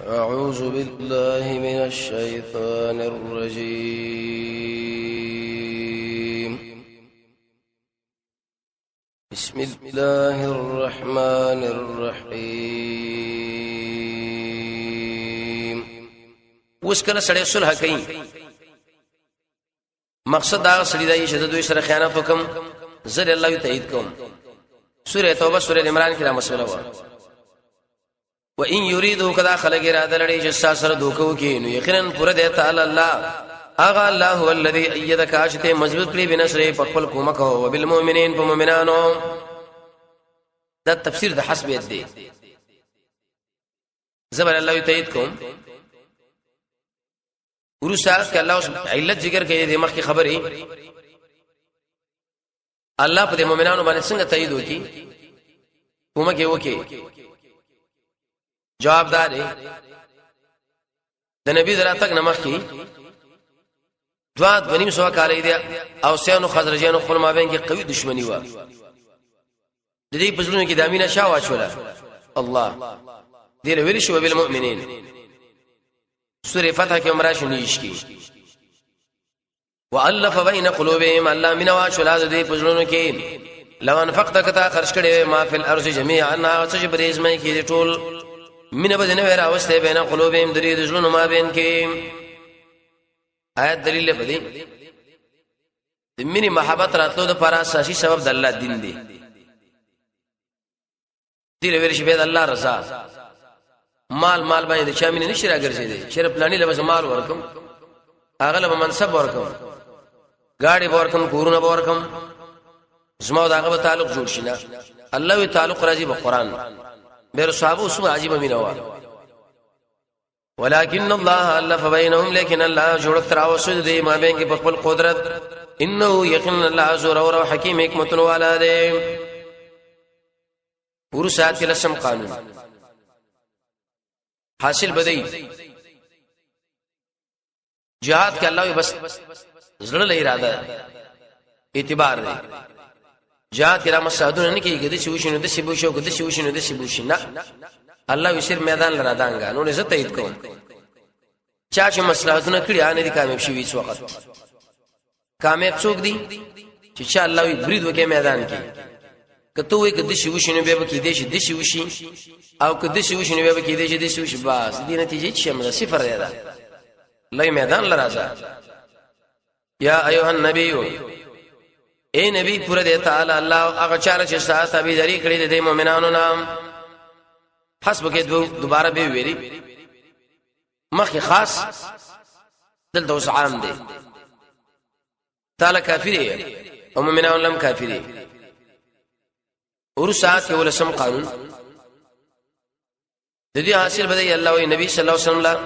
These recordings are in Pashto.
أعوذ بالله من الشيطان الرجيم. بسم الله الرحمن الرحيم. وسکله سړی صلح کوي، مقصد دا سړی دی چې د دوی سره خیانت وکم، زه د الله تایید کوم. سوره توبه سوره عمران کې دا مسله و. وَإِن يُرِيدُوا كَذَا خَلَقَ إِرَادَ لَرِي جَسَّا سَرَ دوکو کې نو یقینا پر دې تعالی الله اغا الله هو الذي ايدك عاشته مضبوط کړي بنصر په خپل کومک او بالمؤمنین په مؤمنانو. دا تفسیر د حسب دې زبر الله تایید کوم. ورسات ک الله علت ذکر کوي د مخ کی خبرې الله په مؤمنانو باندې څنګه تایید وکي، کومک یې وکي. جواب دار د نبی دراتک نمخ کی دوات بنیم سوا کالی دی او سیانو خزرجانو خپل مابین کې قوي دشمنی و. د دې پزلونو کې د امینه شاه واچولا الله دې له ویل شو بالمؤمنین. سوره فتح کې عمره شنیش کی والف بین قلوبهم الله من واچولا د دې پزلونو کې لو انفقت کتا خرج کړي ما فی الارض جميعا چې بریز مې کې ټول مینه بدنه ورا واستې بین قلوبهم درې د ژوند ما بین کې. آیت دلیل بدی د مینه محبت راتلو د پر اساسي سبب د الله دین دی. دې ورشي به د الله رضا مال باندې چا مینه نشي راګرځي دي. شرف پلاني لبس مال ورکم، اغلب منصب ورکم، گاڑی ورکم، کورونه ورکم، زما دغه تعلق جوړ شینه. الله وی تعلق راځي په قران بیر صحابه سو عجیب مینوا. ولكن الله الف بينهم لیکن الله جوړ تر اوسد دی ما بین کې په خپل قدرت. انه یقین الله زور او حکیم حکمت والا دی. ورسات لسم قانون حاصل بدی جهاد کې الله بس زړه له اراده اعتبار دی. جهاد کې را مساعدونه نه کیږي د شوشینو د شبوشو د شوشینو د شبوشینا. الله وسر میدان لرا دانګا نو عزت تایید کوم. چا چې مصلحتونه کړی ان دي کامیاب شي هیڅ وخت. کامیاب څوک دي چې الله وی برید وکي میدان کې. کته وي کده شوشینو به کې دي شي د شوشي او کده شوشینو به کې دي شي د شوشي بس دي نتیجه چې موږ صفر دی. الله میدان لرا ځه. یا ایها النبی اے نبی پورا دے تعالی الله هغه چاره چې ساعت تابعداري کړی د مؤمنانو نام حسب کې دوباره به ویلي مخي خاص دلته اوس عام دی. تعالی کافر او مؤمنانو لم کافر. ورسات کې ولسم قانون د دې حاصل بدی الله او نبی صلی الله علیه وسلم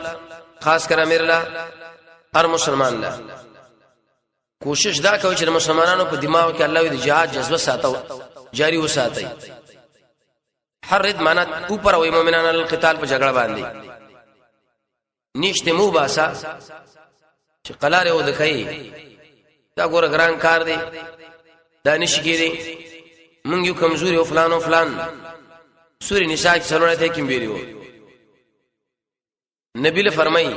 خاص کر امیر الله هر مسلمان له کوشش دا کوي چې مسلمانانو په دماغ کې الله د جهاد جذبه ساتو جاری وساتي. حرد معنا اوپر وي مؤمنانو القتال په جګړه باندې نشته مو باسا چې قلاره و دکای دا ګور ګران کار دی دا نشي کېږي. مونږ یو کمزوري او فلان سورې نساء کې سره کې بیریو. نبی له فرمایي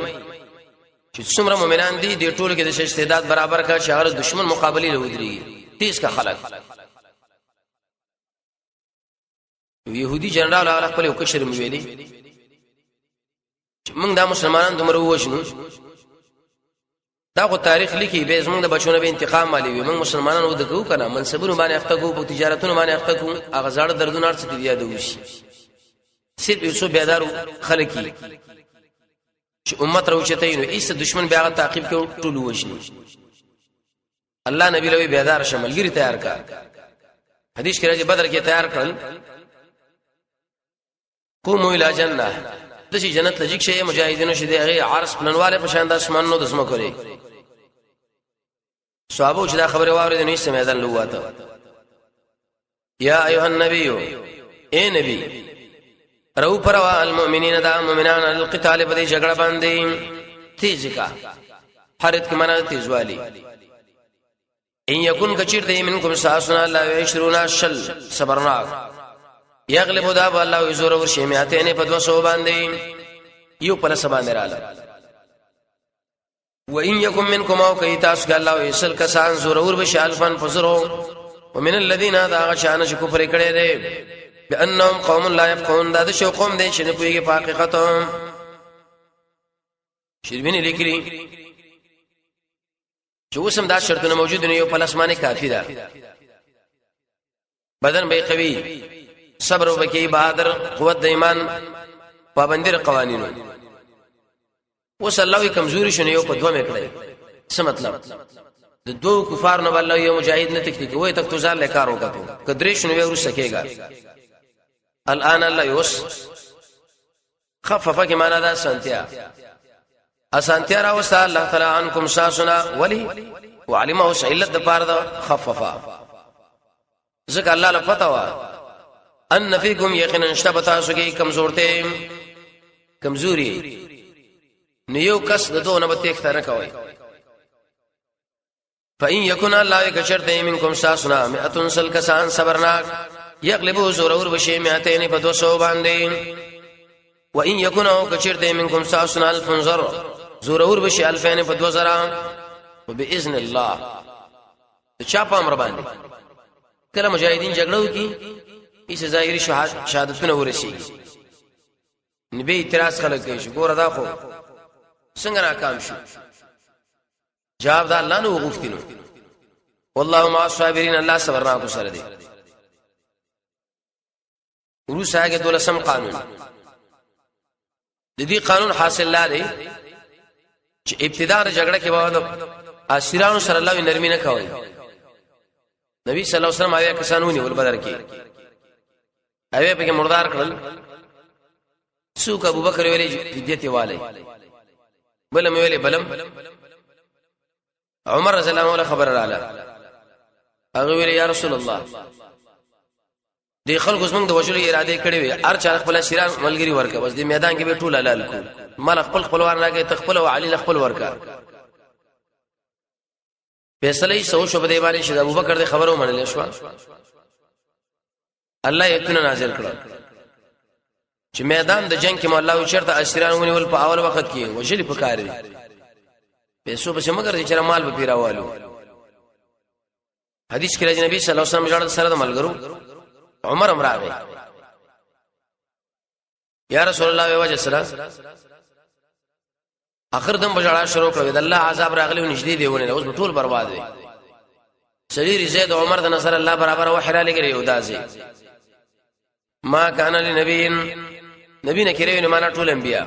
چې څومره مؤمنان دي د ټولو کې د استعداد برابر کا شهر دشمن مقابله لودري تیز کا خلق. يهودي جنرال هغه خپل یو کشر ویلي چې موږ د مسلمانانو دمر وښنو دا کو تاریخ لیکي به زموږ د بچونو به انتقام مالي وي. موږ مسلمانانو ودغو کنه منصبونو باندې اخته کو په تجارتونو باندې اخته کو هغه زړه دردونه ارڅ دي یاد وشي. صرف یو څو بیدارو خلک چې امت راوچته نو ایسه دشمن بیا تعقیب کوي ټول وښني. الله نبی له بیدار شملګری تیار کا. حدیث کې راځي بدر کې تیار کړل قوموا الى جنه د شي جنت لږ شي مجاهدینو شه دغه عرش پلنواله په شان د اسمانونو د سم کوي. صحابه چې دا خبره واورید نو یې میدان لواته. یا ایها النبی اے نبی رو پروا المؤمنین دا مؤمنان القتال په دې جګړه باندې تیز کا. حرت کې معنا تیزوالی. ان یکن کچیر دی منکم ساسنا لا یشرون شل صبرنا یغلب دا الله زور ور شی میاته نه په 200 باندې یو پر سبا نراله وان یکم منکم او کیتاس ک الله یسل کسان زورور بشالفن فزرو ومن الذين ذا شان کفر کړي دي بانهم قوم لا يفقهون دا شو قوم دي چې نه پوهیږي په حقیقت شربینی لیکلی چې وسم دا شرطونه موجود نه یو په اسمانه کافی ده بدن به قوي صبر وکي بہادر قوت د ایمان پابندی قوانینو وس الله کمزوري شنه یو په دوه میکړي څه مطلب د دوه کفار نو الله یو مجاهد نه تکلیف وای تک تو ځان له کار وکړو کدرې شنو یو رسکیږي الان الله یوس خفف کی معنا دا سنتیا اسانتیا را وس الله تعالی عنکم ساسنا ولی وعلمه سئلت د پاره دا خففا ځکه الله له پتا وا ان فیکم یقینا اشتبتا سګي کمزورته کمزوري نیو کس د دوه نه تک نه کوي فإن يكن الله كشرت منكم ساسنا مئة سلكسان صبرناک یغلبو زورور بشي مئتين په 200 باندې وإن يكن كشرت منكم ساسنا الف زر زورور بشي 2000 په 2000 وباذن الله چا په امر باندې کله مجاهدین جګړو کی ایسه ظاهري شهادتونه ورسیږي نبی اعتراض خلک کوي ګوره دا خو څنګه ناکام شو جواب دا الله نو غوښتنو والله مع الصابرین الله صبرنا کو سره دی روس هغه دولسم قانون د دې قانون حاصل لري چې ابتداء جګړه کې بعد اسیرانو سره الله نرمي نه کوي نبی صلی الله علیه وسلم هغه کسانونی ول بدر کې هغه په مردار کړل څوک ابو بکر ویلي فدیته والي بلم ویلي بلم عمر رضی الله عنه خبر رااله هغه ویل یا رسول الله دی خلکو زمنګ د وجلو اراده کړې وي هر چا خپل شیران ملګری ورکه بس د میدان کې به ټول حلال کو مال خپل وار راګه تخپل او علي خپل ورکا فیصله سو شو بده باندې شه ابو بکر د خبرو منل شو الله یقینا نازل کړ چې میدان د جنگ کې مولا چرته اسیران ونیول په اول وخت کې وجلی پکاري پیسو په مگر چې مال به پیراوالو حدیث کې راځي نبی صلی الله علیه وسلم جوړ سره د ملګرو عمر امراغه یا رسول الله وجه سره اخر دم بجړه شروع کړو د الله عذاب راغلی نشدي دیونه اوس ټول برباد وي سړي زید عمر د نصر الله برابر وحرا لګري ودازي ما کان لنبی نبی نه کړي نه معنا ټول انبیا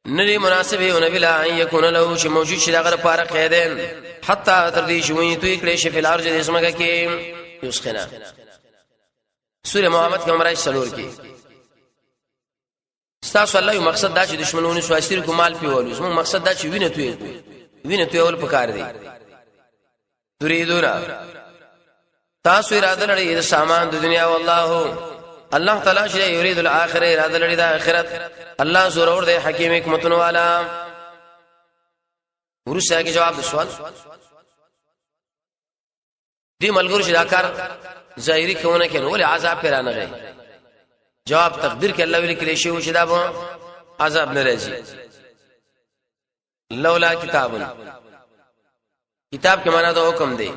نری مناسب او نبی لا ان یکون له چې موجود شي دغه لپاره قیدین حتا تر دې شوی توي کړي شي فل ارض اسمګه کې یسخنا سوره محمد کې عمره سلور کې تاسو الله یو مقصد دا چې دشمنونو سو اسیر کو مال پیولو زمو مقصد دا چې وینه توي ول پکار دي تريدورا تاسو اراده لري د سامان د دنیا والله الله تعالی چې یرید الاخره اراده لري د اخرت الله زورور دی حکیم حکمتونو والا ورسره کې جواب د سوال دی ملګرو چې دا کار ظاهري کونه کې نو ولې عذاب پیرانه غي جواب تقدیر کې الله ویل کې شی و چې دا به عذاب نه راځي لولا کتاب کې معنا دا حکم دی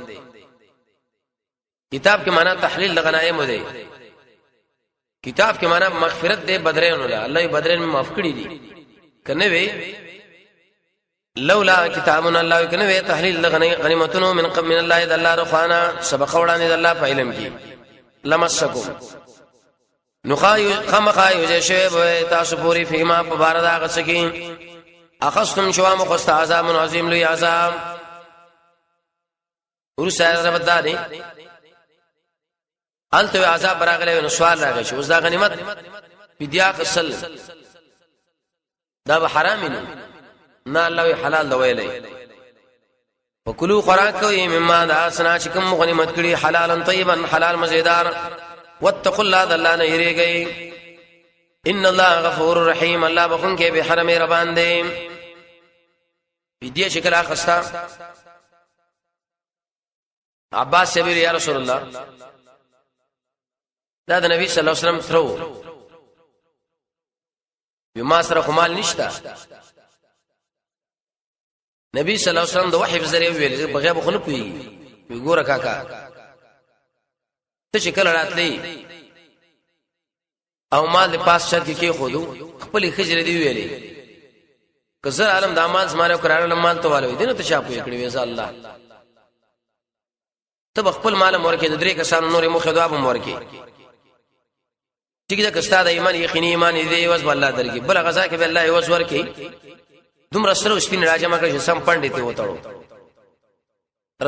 کتاب کې معنا تحلیل لغنایم دی کتاب کې معنا مغفرت دے بدرین الله بدرین میں معاف کړی دي کنه وی لولا کتابنا الله کنه وی تحلیل غنیمتونو من قبل من الله اذا الله رخوانا سبق وړاندې الله په علم کې لمسکم خمخای وجشه تاسو پوری فيما په بار دا غسکی اخستم شوا مخست عذاب عظیم لوی عذاب ورسره بدانی الته عذاب براغله نو سوال راغی چې اوس دا غنیمت فدیا قسل دا به حرام نه الله حلال دی ویلې وکلو خوراک کوي مما دا سنا چې کوم غنیمت کړي حلالا طیبا حلال مزیدار واتقوا الله ذلنا یریږي ان الله غفور رحیم الله بخون کې به حرم ربان دی فدیا شکل اخستا عباس سبیر یا رسول الله دا د نبی صلی الله علیه وسلم ترو ما سره خمال نشتا. نبی صلی الله علیه وسلم د وحی په ذریعہ ویل بغیر خو نه پوي ګوره کاکا ته چې کله راتلی او مال د پاس چت کې خودو خپل خجر دی ویلې کزر عالم د امان زماره قرار مال ته والو دي نو ته چا پوي کړی وې الله ته خپل مال مورکه د درې کسانو نور مخ دواب مورکه ټیک دا کستا د ایمان یقیني ایمان دی وس الله درګي بل غزا کې بالله وس ورکه دومره سره سپین راجمه کړي سم پندې ته وتاړو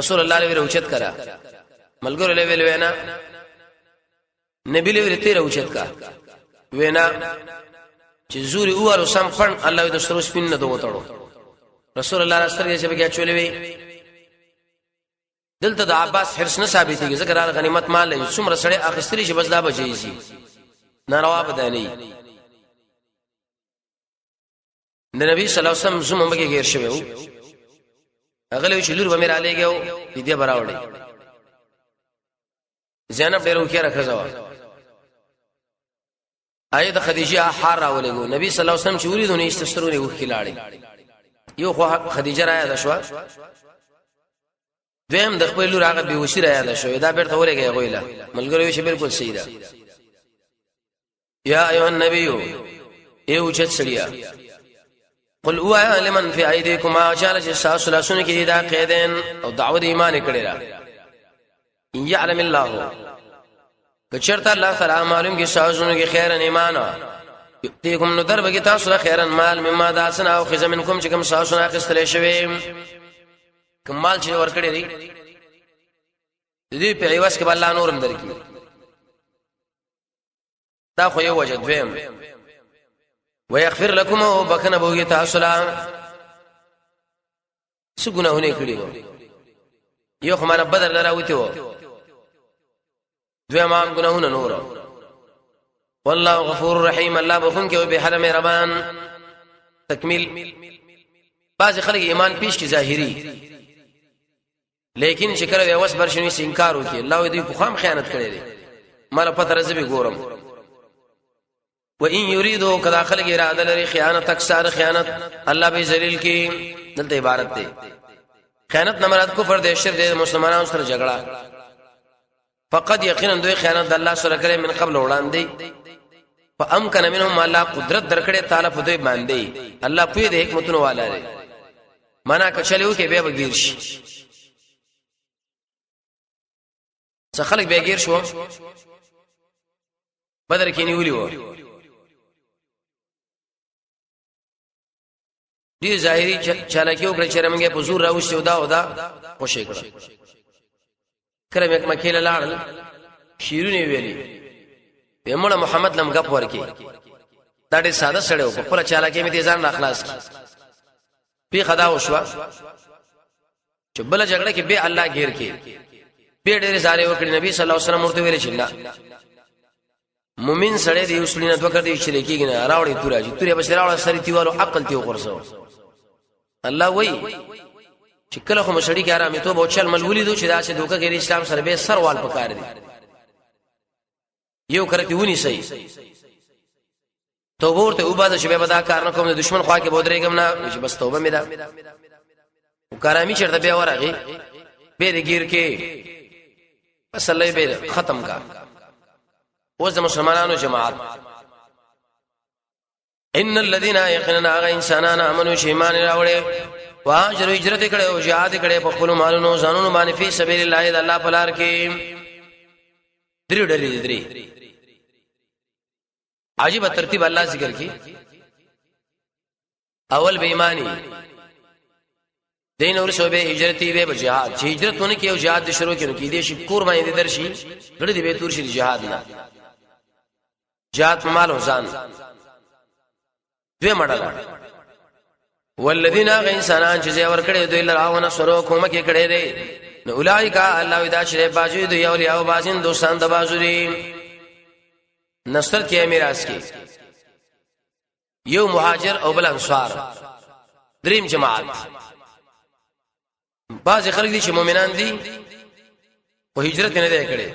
رسول الله علیه وسلم کرا ملګرو له ویل وینا نبی له ورته راوچت کا وینا چې زوري اوره سم پند الله د سره سپین نه دوتاړو رسول الله راسترګې چې بیا چولې وی دلته د عباس حرس نه ثابتېږي ذکر غنیمت مال لې څومره سړی اخستري چې بس دا بچي شي ناروا بدانی د نبی صلی الله علیه وسلم زموږ کې غیر شوی وو اغله چې لور به مې را لېګو دې براوړې زینب ډېر وکړه راخځوا آیه د خدیجه حار راولېګو نبی صلی الله علیه وسلم چې وریدونه استسترونه وکړاړي یو خو خدیجه را یاد شو دویم د خپل لور هغه به وشي را یاد شو دا بیرته ورګي غویلا ملګری شي بالکل صحیح ده یا ایه النبی ایو چت سړیا قل هو لمن في ايديكم اجال جساس لسن کی دا قیدن او دعوت ایمان کړي را يعلم الله کچرتا الله تعالی معلوم کی سازونه کی خیرن ایمان یتیکم نو در بگی تاسو خیرن مال مما داسنا او خذ منکم چې کوم سازونه اخستل شوی کمال چې ور کړی دی دې په ایواز کې الله نورم درکې دا خو یو وجد ویم ويغفر لكم وبكن بوغي تاسلا سګونه کړي یو خمانه بدر لراوتی وو دوی ما ګناهونه نور والله غفور رحیم الله بخون کې به حرم ربان تکمیل بعض خلک ایمان پیش کی ظاهری لیکن شکر وی وس برشنی انکار وکي الله دې په خام خیانت کړي دي مال پته رزبي ګورم وان يريدوا كذا خلق اراده لري خیانت اکثر خیانت الله به ذلیل کی دلته عبارت ده خیانت نمراد کفر ده شرک ده مسلمانانو سره جګړه فقد یقینا دوی خیانت الله سره کړي من قبل وړاندې فامکن منهم الله قدرت درکړي تعالی په دوی باندې الله په دې حکمتونو والا دی معنا کچلیو کې به بغیر شي څه خلک به غیر شو بدر کې نیولې و دې ظاهري چالاکیو کړ چې رمګه په زور راوښته او دا خوشې کړ کله مکه له لاړل شیرونه ویلي پیغمبر محمد لم غپ ورکی دا ډېر ساده سړیو په خپل چالاکی می ځان اخلاص کی پی خدا وشوا چې بل جګړه کې به الله غیر کې به ډېر زاره وکړي نبی صلی الله علیه وسلم ورته ویل چې نه مومن سړی دی وسلینه دوکر دی چې لیکيږي نه راوړي تورا چې بس راوړ سړی تیوالو عقل تیو قرسو الله وای چې کله خو مشړی کې آرامي ته به چل ملولي دو چې دا چې دوکه کې اسلام سره به سروال پکار دي یو کرتی ونی صحیح توبه ورته وباده چې به بدا کار نه کوم دشمن خوا کې بودريګم نه چې بس توبه مې ده وکرامي چرته بیا ورغی به غیر کې اصله به ختم کا اوس د مسلمانانو جماعت ان الذين يقيننا غ انسانان امنوا شيمان راوړي واجر هجرت کړي او jihad کړي په خپل مالونو ځانونو باندې فی سبیل الله د الله په لار کې درې ډلې درې عجیب ترتیب الله ذکر کی اول به ایمانی دین اور شوبه هجرتي به jihad چې هجرتونه کې او jihad شروع کړي کې دې شي کور باندې درشي غړي دې به تور شي jihad نه jihad مال او ځان دوی مړه والذین انسانان چې ور کړي دوی لراونه سره کومه کې کړي دي نو اولایک الله ودا شری باجو دوی اولیاء او بازین دوستان د بازوري نصر کې میراث کې یو مهاجر او بل انصار دریم جماعت بعض خلک دي چې مؤمنان دي او هجرت نه دی کړي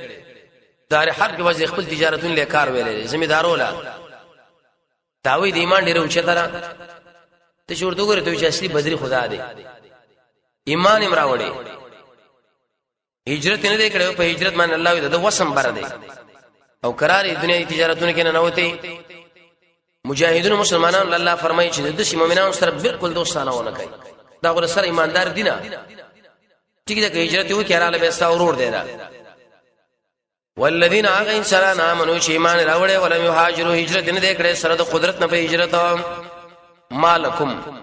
دار حرب کې وځي خپل تجارتون له کار ویلې زمیدارو لا داوی د ایمان ډیره اوچه تر ته شورته ګوره ته چې اصلي بدري خدا دی ایمان امراوړي هجرت نه دی کړو په هجرت باندې الله د وسم بر دی او قرار دنیا تجارتونه کې نه نوته مجاهدون مسلمانان الله فرمایي چې د شي مؤمنانو سره بالکل دوستانه ونه کوي دا غره سره ایماندار دینه ټیک ده که هجرت یو کړه له بيستا اورور دی دا والذین انسان امنوا چې ایمان راوړې ولم یهاجروا هجرت نه دی کړې سره د قدرت نه په هجرت مالکم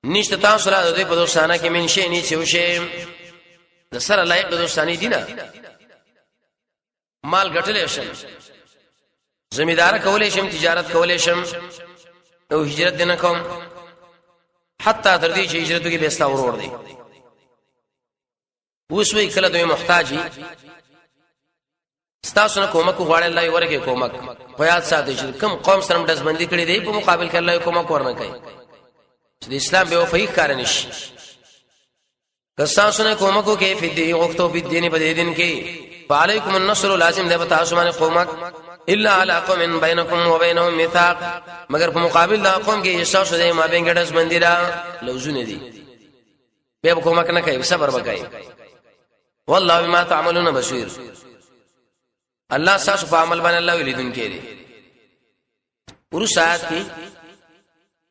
نشته تاسو را د په دوستانه کې من شي نه شي د سره لایق د دوستانی دینه مال ګټلې شم زمیدار کولې شم تجارت کولې شم او هجرت نه کوم حتی تر دې چې هجرت کې بيستا ورور دی اوس وی کله دوی محتاجي ستاسو نه کومک غواړي الله ورکه کومک خو یاد ساتئ چې کوم قوم سره دزبندي کړي دی په مقابل کې الله کومک ورنه کوي چې د اسلام به وفای کار نشي کستاسو نه کومکو کې فدی وختو په دین په دین کې فعليكم النصر لازم ده تاسو باندې قومک الا على قوم بينكم وبينهم ميثاق مگر په مقابل دا قوم کې احساس دی ما بین ګډس بندیرا لوزونه دي به کومک نه کوي صبر وکړي والله بما تعملون بصير الله تاسو په عمل باندې الله ولیدون کړي ورسات کې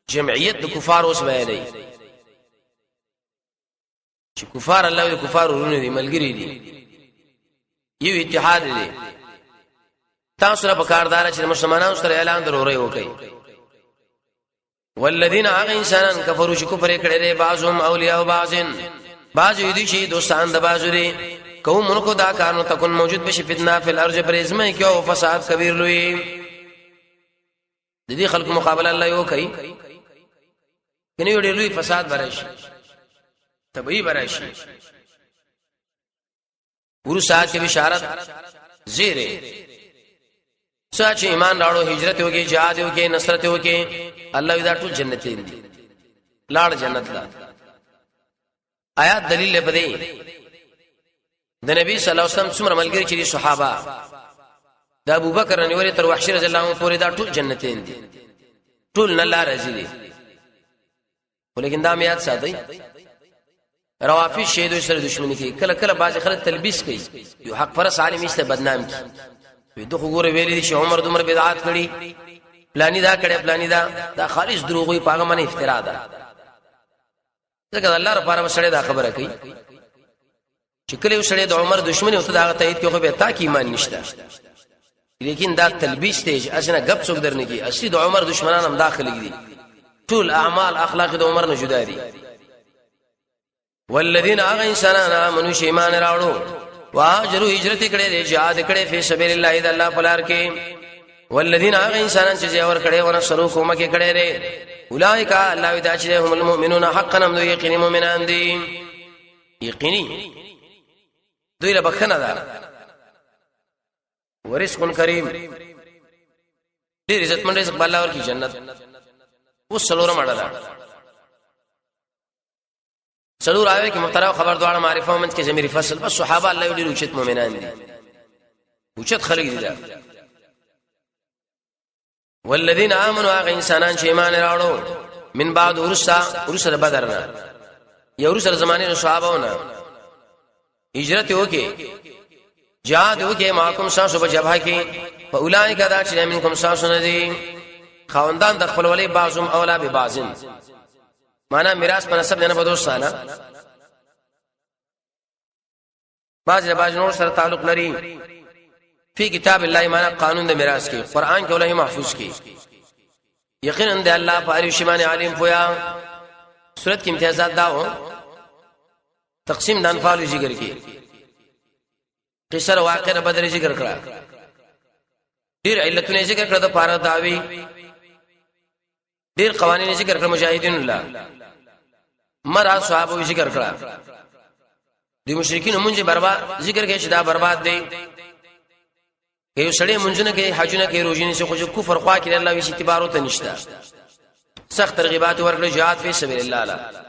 جمعیت د کفار اوس بیانې چې کفار الله او کفار ورونه دي ملګری دي یو اتحاد دی تاسو سره په کاردار چې مسلمانانو سره اعلان ضروري وکړي والذین انسان کفروا چې کفر کړي دي بعضهم اولیاء بعض دي چې دوستان د بعض دي قوم کو دا کارو تکون موجود بشي فتنه فی الارض پرزمه کې او فساد کبیر لوی د دې خلق مقابله الله یو کوي کني یو ډېر لوی فساد براشي تبعی براشي ګورو سات کې بشارت زیره سچ ایمان راړو هجرت وکي جهاد وکي نصرت وکي الله دا ټول جنت دي لاړ جنت لا آیات دلیل لپاره د نبی صلی الله علیه وسلم څومره ملګری چې صحابه د ابوبکر رنیوري تر وحشی رضی الله عنه پورې دا ټول جنتین دي ټول نه الله راضي دي ولیکن دا میات ساتي روافي شهیدو سره دښمنی کوي کله کله باز خلک تلبیس کوي یو حق پرس عالم است بدنام کوي دغه ګوره ویلي دي چې عمر دمر بدعات کړي پلاني دا کړي پلاني دا خالص دروغوي پاغه من افترا ده ځکه الله لپاره وسړي دا خبره کوي چې کله وسړي د عمر دښمنی او ته دا ته ایت خو به تا کی ایمان نشته لیکن دا تلبیس ته اسنه غب څوک درنه کی اصلي د عمر دشمنان هم داخلي دي ټول اعمال اخلاق د عمر نه جدا دي والذین انسانان امنوا ایمان راوړو واجروا هجرت کړي دي جهاد کړي په سبیل الله د الله په لار کې والذین انسانان چې اور کړي ونه سرو کومه کې کړي لري اولئک الله ودا چې هم المؤمنون حقا هم یقین مؤمنان دي یقیني دوی له بخنه ده ورزق کریم ډیر عزت مند رزق الله ورکی جنت او سلوره مړه سلور آوي کې محترم خبر دواړه معرفه ومنځ کې زميري فصل بس صحابه الله ډیر اوچت مؤمنان دي اوچت خلق دي دا والذین آمنوا انسانان چې ایمان راوړو من بعد ورسل بدرنا یا ورسل زمانه صحابهونه هجرت وکي جهاد وکي ماکم ساسو په جبهه کې فاولائک دا چې منکم ساسو نه دي خواندان د خپل ولی بعضهم اولا به بعضن معنا میراث په نسب نه په دوستانه بعض نور سره تعلق لري په کتاب الله معنا قانون د میراث کې قران کې ولې محفوظ کې یقینا د الله په اړه شمانه عالم پویا صورت کې امتیازات داو تقسیم د انفال ذکر کې قصر واقع بدر ذکر کړه ډیر علتونه ذکر کړه د پاره داوی ډیر قوانین ذکر کړه مجاهدین الله مرا صحابه ذکر کړه د مشرکین مونږه برباد ذکر کې چې دا برباد دي یو سړی مونږ نه کې حجونه کې روزینه څخه خو کفر خوا کې الله وی اعتبار وته نشته سخت ترغیبات ورکړه جهاد فی سبیل الله